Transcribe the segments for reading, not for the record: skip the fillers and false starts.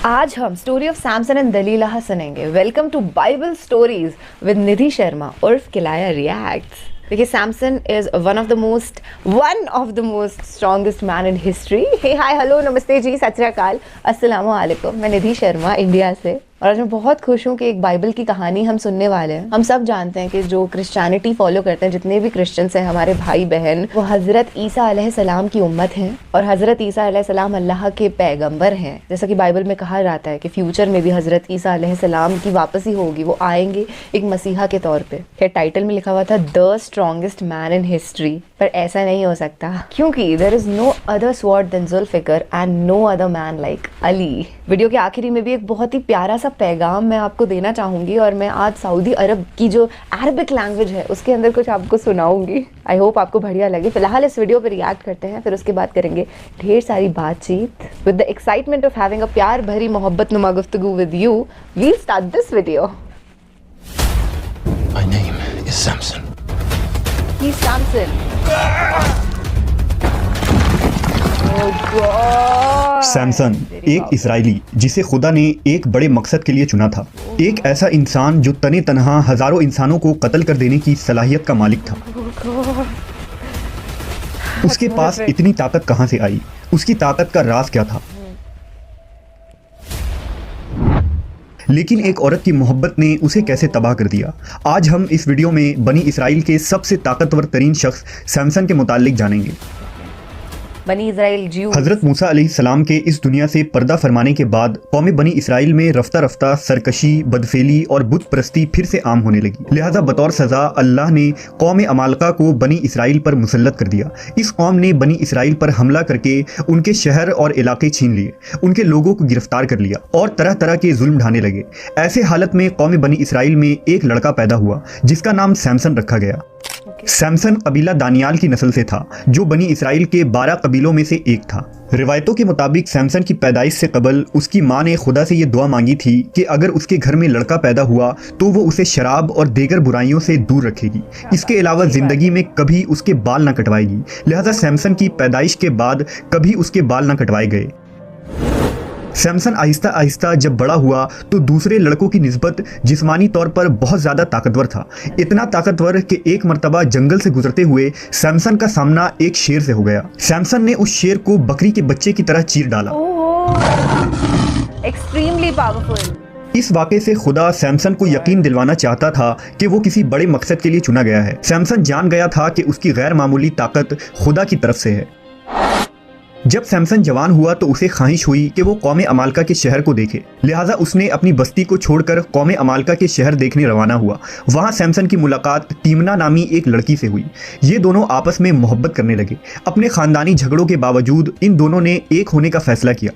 आज हम story of Samson and Delilah सुनेंगे। Welcome to Bible stories with Nidhi Sharma उर्फ किलाया रिएक्ट्स। देखिए, Samson is one of the most strongest man in history. Hey hi hello नमस्ते जी, सत श्री अकाल, अस्सलामु अलैकुम। मैं निधि शर्मा इंडिया से, और आज मैं बहुत खुश हूँ कि एक बाइबल की कहानी हम सुनने वाले हैं। हम सब जानते हैं कि जो क्रिश्चियनिटी फॉलो करते हैं, जितने भी क्रिश्चियंस हैं, हमारे भाई बहन, वो हज़रत ईसा अलैहिस्सलाम की उम्मत हैं, और हज़रत ईसा अलैहिस्सलाम अल्लाह के पैगंबर हैं। जैसा कि बाइबल में कहा जाता है कि फ्यूचर में भी हज़रत ईसा अलैहिस्सलाम की वापसी होगी, वो आएंगे एक मसीहा के तौर पे। खैर, टाइटल में लिखा हुआ था the strongest man in history, पर ऐसा नहीं हो सकता, क्योंकि there is no other sword than Zulfiqar and no other man like Ali. Video के आखिरी में भी एक बहुत ही प्यारा सा पैगाम मैं आपको देना चाहूँगी, और मैं आज सऊदी अरब की जो अरबिक लैंग्वेज है उसके अंदर कुछ आपको सुनाऊंगी। आई होप आपको बढ़िया लगे। फिलहाल इस वीडियो पर रिएक्ट करते हैं, फिर उसके बाद करेंगे ढेर सारी बातचीत। With the excitement of having a प्यार भरी मोहब्बत नुमा गुफ्तगू with you, we start this video. My name is Samson. He's Samson. Oh God. Samson एक इस्राएली जिसे खुदा ने एक बड़े मकसद के लिए चुना था। एक ऐसा इंसान जो तने तनहा हजारों इंसानों को कत्ल कर देने की सलाहियत का मालिक था। उसके पास इतनी ताकत कहां से आई? उसकी ताकत का राज क्या था? लेकिन एक औरत की मोहब्बत ने उसे कैसे तबाह कर दिया? आज हम इस वीडियो में बनी इसराइल के सबसे ताकतवर तरीन शख्स सैमसन के मुतालिक जानेंगे। बनी इस्राइल ज्यू। हजरत मूसा अलैहिस्सलाम के इस दुनिया से पर्दा फरमाने के बाद कौम बनी इसराइल में रफ्ता रफ्ता सरकशी, बदफेली और बुत परस्ती फिर से आम होने लगी। लिहाजा बतौर सजा अल्लाह ने कौम अमालका को बनी इसराइल पर मुसल्लत कर दिया। इस कौम ने बनी इसराइल पर हमला करके उनके शहर और इलाके छीन लिए, उनके लोगों को गिरफ्तार कर लिया और तरह तरह के जुल्म ढाने लगे। ऐसे हालत में कौम बनी इसराइल में एक लड़का पैदा हुआ जिसका नाम सैमसन रखा गया। सैमसन कबीला दानियाल की नस्ल से था, जो बनी इसराइल के 12 कबीलों में से एक था। रिवायतों के मुताबिक सैमसन की पैदाइश से कबल उसकी माँ ने खुदा से ये दुआ मांगी थी कि अगर उसके घर में लड़का पैदा हुआ तो वो उसे शराब और दीगर बुराइयों से दूर रखेगी। इसके अलावा जिंदगी में कभी उसके बाल न कटवाएगी। लिहाजा सैमसन की पैदाइश के बाद कभी उसके बाल न कटवाए गए। सैमसन आहिस्ता आहिस्ता जब बड़ा हुआ तो दूसरे लड़कों की निस्बत जिस्मानी तौर पर बहुत ज़्यादा ताकतवर था। इतना ताकतवर कि एक मर्तबा जंगल से गुजरते हुए सैमसन का सामना एक शेर से हो गया। सैमसन ने उस शेर को बकरी के बच्चे की तरह चीर डाला। Extremely powerful. इस वाक़े से खुदा सैमसन को यकीन दिलवाना चाहता था कि वो किसी बड़े मकसद के लिए चुना गया है। सैमसन जान गया था कि उसकी गैर मामूली ताकत खुदा की तरफ से है। जब सैमसन जवान हुआ तो उसे ख्वाहिश हुई कि वो कौम अमालका के शहर को देखे। लिहाजा उसने अपनी बस्ती को छोड़कर कौम अमालका के शहर देखने रवाना हुआ। वहाँ सैमसन की मुलाकात तीमना नामी एक लड़की से हुई। ये दोनों आपस में मोहब्बत करने लगे। अपने खानदानी झगड़ों के बावजूद इन दोनों ने एक होने का फैसला किया।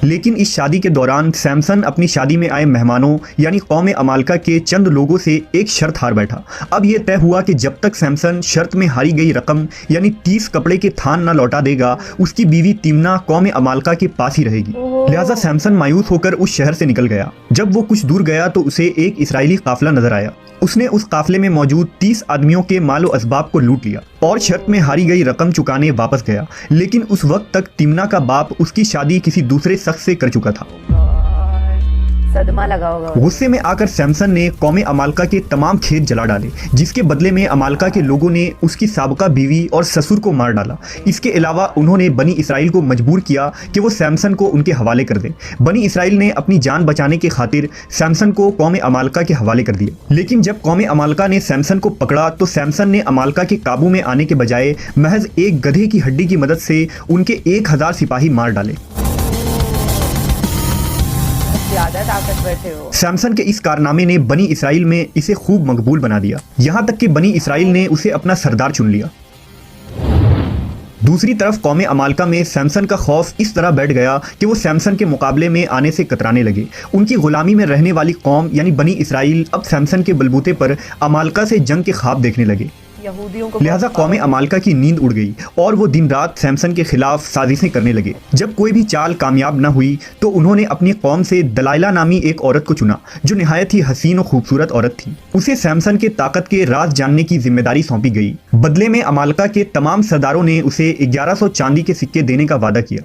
लेकिन इस शादी के दौरान सैमसन अपनी शादी में आए मेहमानों यानी कौम अमालका के चंद लोगों से एक शर्त हार बैठा। अब यह तय हुआ कि जब तक सैमसन शर्त में हारी गई रकम यानी 30 कपड़े के थान न लौटा देगा, उसकी बीवी तीमना कौम अमालका के पास ही रहेगी। लिहाजा सैमसन मायूस होकर उस शहर से निकल गया। जब वो कुछ दूर गया तो उसे एक इसराइली काफिला नजर आया। उसने उस काफिले में मौजूद 30 आदमियों के मालो असबाब को लूट लिया और शर्त में हारी गई रकम चुकाने वापस गया। लेकिन उस वक्त तक तीमना का बाप उसकी शादी किसी दूसरे शख्स से कर चुका था। सदमा लगा होगा। गुस्से में आकर सैमसन ने कौम अमालका के तमाम खेत जला डाले, जिसके बदले में अमालका के लोगों ने उसकी साबका बीवी और ससुर को मार डाला। इसके अलावा उन्होंने बनी इसराइल को मजबूर किया कि वो सैमसन को उनके हवाले कर दें। बनी इसराइल ने अपनी जान बचाने की खातिर सैमसन को कौम अमालका के हवाले कर दिया। लेकिन जब कौम अमालका ने सैमसन को पकड़ा तो सैमसन ने अमालका के काबू में आने के बजाय महज एक गधे की हड्डी की मदद से उनके 1000 सिपाही मार डाले। सैमसन के इस कारनामे ने बनी इसराइल में इसे खूब मकबूल बना दिया। यहाँ तक कि बनी इसराइल ने उसे अपना सरदार चुन लिया। दूसरी तरफ कौम अमालका में सैमसन का खौफ इस तरह बैठ गया कि वो सैमसन के मुकाबले में आने से कतराने लगे। उनकी गुलामी में रहने वाली कौम यानी बनी इसराइल अब सैमसन के बलबूते पर अमालका से जंग के ख्वाब देखने लगे। यहूदियों को लिहाजा कौम अमालका की नींद उड़ गई और वो दिन रात सैमसन के खिलाफ साजिशें करने लगे। जब कोई भी चाल कामयाब न हुई तो उन्होंने अपनी कौम से दलाइला नामी एक औरत को चुना, जो निहायत ही हसीन और खूबसूरत औरत थी। उसे सैमसन के ताकत के राज जानने की जिम्मेदारी सौंपी गई। बदले में अमालका के तमाम सरदारों ने उसे 1100 चांदी के सिक्के देने का वादा किया।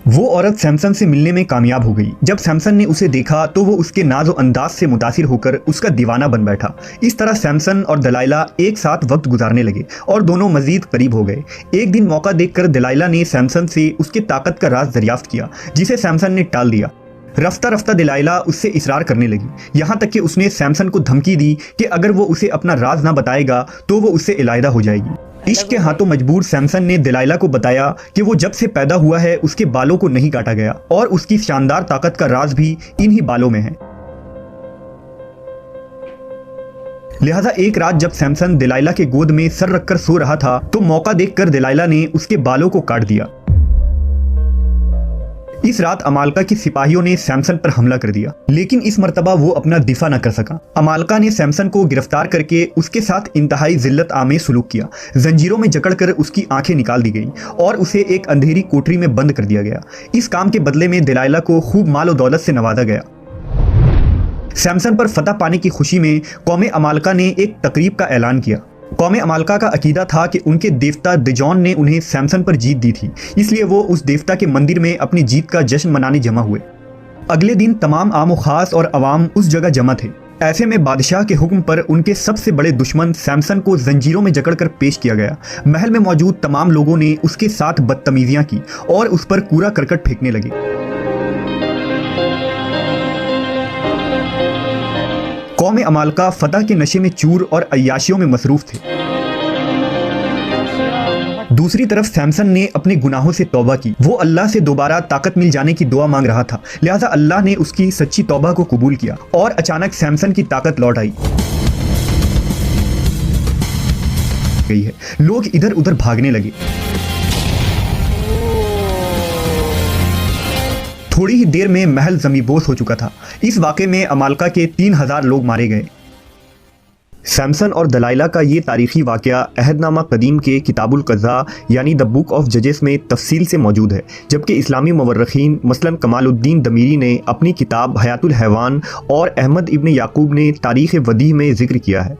वो औरत सैमसन से मिलने में कामयाब हो गई। जब सैमसन ने उसे देखा तो वो उसके नाजो अंदाज से मुतासिर होकर उसका दीवाना बन बैठा। इस तरह सैमसन और दलाइला एक साथ वक्त गुजारने लगे और दोनों मजीद करीब हो गए। एक दिन मौका देखकर दलाइला ने सैमसन से उसके ताकत का राज दरियाफ्त किया, जिसे सैमसन ने टाल दिया। रफ्ता रफ्ता दलाइला उससे इसरार करने लगी, यहाँ तक कि उसने सैमसन को धमकी दी कि अगर वो उसे अपना राज ना बताएगा तो वो उससे इलाहिदा हो जाएगी। इश्क के हाथों मजबूर सैमसन ने दलाइला को बताया कि वो जब से पैदा हुआ है उसके बालों को नहीं काटा गया और उसकी शानदार ताकत का राज भी इन्हीं बालों में है। लिहाजा एक रात जब सैमसन दलाइला के गोद में सर रखकर सो रहा था तो मौका देखकर दलाइला ने उसके बालों को काट दिया। इस रात अमालका के सिपाहियों ने सैमसन पर हमला कर दिया, लेकिन इस मर्तबा वो अपना दिफा न कर सका। अमालका ने सैमसन को गिरफ्तार करके उसके साथ इंतहाई जिल्लत आमेज सुलूक किया। जंजीरों में जकड़कर उसकी आंखें निकाल दी गईं और उसे एक अंधेरी कोठरी में बंद कर दिया गया। इस काम के बदले में दलाइला को खूब माल और दौलत से नवाजा गया। सैमसन पर फतह पाने की खुशी में कौम अमालका ने एक तकरीब का ऐलान किया। कौम अमालका का अकीदा था कि उनके देवता दिजॉन ने उन्हें सैमसन पर जीत दी थी, इसलिए वो उस देवता के मंदिर में अपनी जीत का जश्न मनाने जमा हुए। अगले दिन तमाम आम व खास और अवाम उस जगह जमा थे। ऐसे में बादशाह के हुक्म पर उनके सबसे बड़े दुश्मन सैमसन को जंजीरों में जकड़कर पेश किया गया। महल में मौजूद तमाम लोगों ने उसके साथ बदतमीजियां की और उस पर कूड़ा करकट फेंकने लगे। कौम अमालका फतह के नशे में चूर और अय्याशियों में मसरूफ थे। दूसरी तरफ सैमसन ने अपने गुनाहों से तौबा की। वो अल्लाह से दोबारा ताकत मिल जाने की दुआ मांग रहा था, लिहाजा अल्लाह ने उसकी सच्ची तौबा को कबूल किया और अचानक सैमसन की ताकत लौट आई गई है। लोग इधर उधर भागने लगे। थोड़ी ही देर में महल ज़मींदोज़ हो चुका था। इस वाक़े में अमालका के 3000 लोग मारे गए। सैमसन और दलाइला का ये तारीख़ी वाक़या अहदनामा कदीम के किताबुल क़ज़ा यानी द बुक ऑफ जजेस में तफसील से मौजूद है, जबकि इस्लामी मुवर्रिखीन मसलन कमालुद्दीन दमीरी ने अपनी किताब हयातुल हैवान और अहमद इब्न याकूब ने तारीख़ वदीह में जिक्र किया है।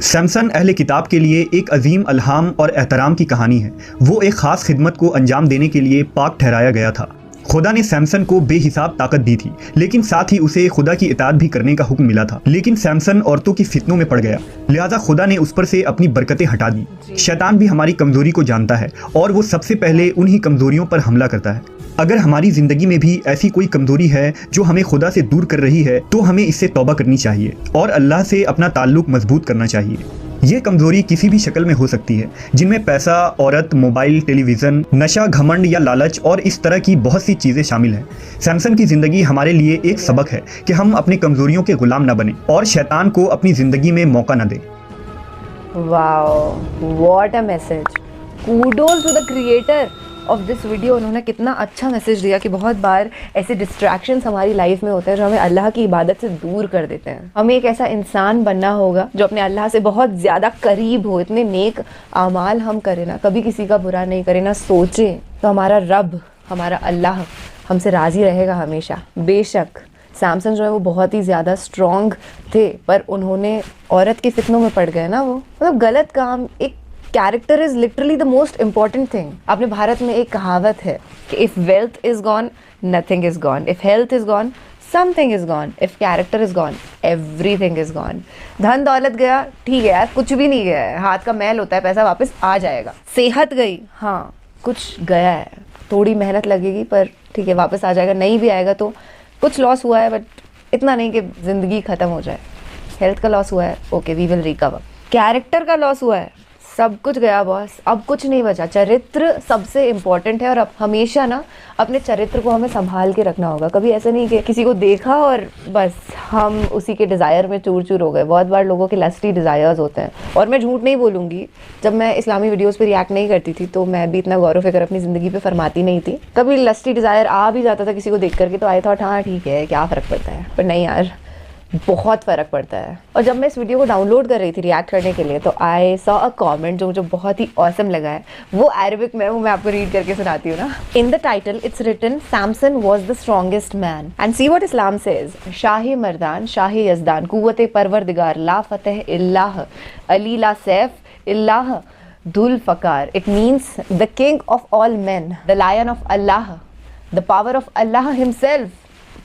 सैमसन अहले किताब के लिए एक अजीम अलहाम और एहतराम की कहानी है। वो एक ख़ास खिदमत को अंजाम देने के लिए पाक ठहराया गया था। खुदा ने सैमसन को बेहिसाब ताकत दी थी, लेकिन साथ ही उसे खुदा की इताअत भी करने का हुक्म मिला था। लेकिन सैमसन औरतों की फितनों में पड़ गया, लिहाजा खुदा ने उस पर से अपनी बरकतें हटा दी। शैतान भी हमारी कमजोरी को जानता है और वो सबसे पहले उन्हीं कमजोरियों पर हमला करता है। अगर हमारी जिंदगी में भी ऐसी कोई कमजोरी है जो हमें खुदा से दूर कर रही है तो हमें इससे तौबा करनी चाहिए और अल्लाह से अपना ताल्लुक मजबूत करना चाहिए। ये कमजोरी किसी भी शक्ल में हो सकती है, जिनमें पैसा, औरत, मोबाइल, टेलीविज़न, नशा, घमंड या लालच और इस तरह की बहुत सी चीज़ें शामिल हैं। सैमसन की ज़िंदगी हमारे लिए एक सबक है कि हम अपनी कमजोरियों के गुलाम न बने और शैतान को अपनी ज़िंदगी में मौका न दें। Wow, what a message. Kudos to the creator of this video. उन्होंने कितना अच्छा मैसेज दिया कि बहुत बार ऐसे डिस्ट्रैक्शंस हमारी लाइफ में होते हैं जो हमें अल्लाह की इबादत से दूर कर देते हैं। हमें एक ऐसा इंसान बनना होगा जो अपने अल्लाह से बहुत ज़्यादा करीब हो, इतने नेक आमाल हम करें ना, कभी किसी का बुरा नहीं करें ना, सोचें तो हमारा रब, हमारा अल्लाह हमसे राज़ी रहेगा हमेशा। बेशक सैमसन जो है वो बहुत ही ज़्यादा स्ट्रॉन्ग थे, पर उन्होंने औरत की फितनों में पड़ गए ना। वो मतलब गलत काम। एक character is literally the most important thing. अपने भारत में एक कहावत है कि if wealth is gone nothing is gone, if health is gone something is gone, if character is gone everything is gone. धन दौलत गया, ठीक है यार, कुछ भी नहीं गया है, हाथ का मैल होता है, पैसा वापस आ जाएगा। सेहत गई, हाँ कुछ गया है, थोड़ी मेहनत लगेगी पर ठीक है वापस आ जाएगा। नहीं भी आएगा तो कुछ लॉस हुआ है, बट इतना नहीं कि ज़िंदगी ख़त्म हो जाए। हेल्थ का लॉस हुआ है, okay we will recover. Character का लॉस हुआ है, सब कुछ गया बॉस, अब कुछ नहीं बचा। चरित्र सबसे इम्पोर्टेंट है और अब हमेशा ना अपने चरित्र को हमें संभाल के रखना होगा। कभी ऐसा नहीं कि किसी को देखा और बस हम उसी के डिज़ायर में चूर चूर हो गए। बहुत बार लोगों के लस्टी डिज़ायर्स होते हैं, और मैं झूठ नहीं बोलूँगी, जब मैं इस्लामी वीडियोज़ पे रिएक्ट नहीं करती थी तो मैं भी इतना गौर फिक्र अपनी ज़िंदगी पे फरमाती नहीं थी। कभी लस्टी डिज़ायर आ भी जाता था किसी को देख करके तो आई थॉट हाँ ठीक है क्या फ़र्क पड़ता है, पर नहीं यार बहुत फ़र्क पड़ता है। और जब मैं इस वीडियो को डाउनलोड कर रही थी रिएक्ट करने के लिए तो आई सॉ अ कमेंट जो मुझे बहुत ही ऑसम लगा है। वो अरबिक में, वो मैं आपको रीड करके सुनाती हूँ ना। In the title it's written Samson was the strongest man and see what Islam says, शाही मर्दान शाही यजदान कुव्वत परवरदिगार ला फतेह इल्लाह अली ला Saif इल्लाह Dhulfaqar. It means the king of all men, the lion of Allah, the power of Allah himself.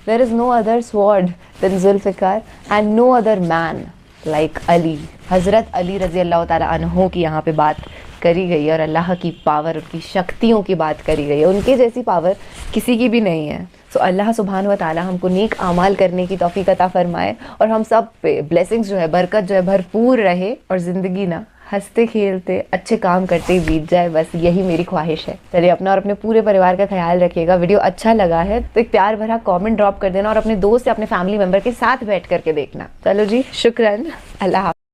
There is no other sword than Zulfiqar and no other man like Ali. हज़रत अली रज़ी अल्लाह ताला अन्हो की यहाँ पे बात करी गई है और अल्लाह की पावर, उनकी शक्तियों की बात करी गई है. उनके जैसी पावर किसी की भी नहीं है. सो अल्लाह सुब्हानहू व तआला हमको नेक आमाल करने की तौफीक अता फरमाए और हम सब पे ब्लेसिंग्स जो है, बरकत जो है भरपूर रहे और ज़िंदगी ना हंसते खेलते अच्छे काम करते ही बीत जाए. बस यही मेरी ख्वाहिश है. चलिए, अपना और अपने पूरे परिवार का ख्याल रखिएगा. वीडियो अच्छा लगा है तो एक प्यार भरा कमेंट ड्रॉप कर देना और अपने दोस्त या अपने फैमिली मेम्बर के साथ बैठ करके देखना. चलो जी, शुक्रान. अल्लाह हाफ़िज़.